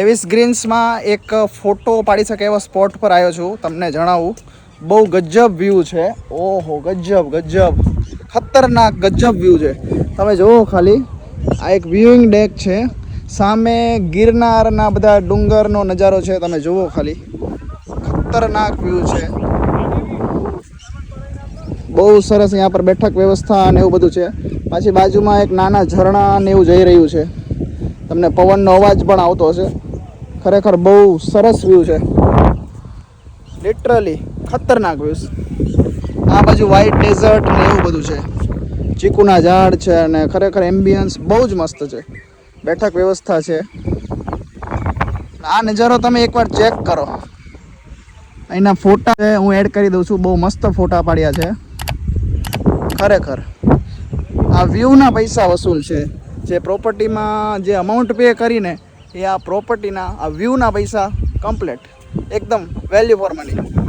Davis ગ્રીન્સમાં એક photo પાડી શકે એવા સ્પોટ પર આવ્યો છું. તમને જણાવું, બહુ ગજબ વ્યૂ છે. ઓહો, ગજબ ગજબ, ખતરનાક ગજબ વ્યૂ છે. તમે જુઓ ખાલી, આ એક વ્યુઇંગ ડેક છે. સામે ગિરનારના બધા ડુંગરનો નજારો છે. તમે જુઓ ખાલી, ખતરનાક વ્યૂ છે. બહુ સરસ. અહીંયા પર બેઠક વ્યવસ્થા અને એવું બધું છે. પાછી બાજુમાં એક નાના ઝરણા ને એવું જઈ રહ્યું છે. તમને પવનનો અવાજ પણ આવતો હશે. ખરેખર બહુ સરસ વ્યૂ છે. લિટરલી ખતરનાક વ્યૂઝ. આ બાજુ વ્હાઇટ ડેઝર્ટ ને એવું બધું છે. ચીકુના ઝાડ છે અને ખરેખર એમ્બિયન્સ બહુ જ મસ્ત છે. બેઠક વ્યવસ્થા છે. આ નજારો તમે એકવાર ચેક કરો. અહીંના ફોટા હું એડ કરી દઉં છું. બહુ મસ્ત ફોટા પાડ્યા છે. ખરેખર આ વ્યૂના પૈસા વસૂલ છે. જે પ્રોપર્ટીમાં જે અમાઉન્ટ પે કરીને એ આ પ્રોપર્ટીના આ વ્યૂના પૈસા કમ્પ્લીટ, એકદમ વેલ્યુ ફોર મની.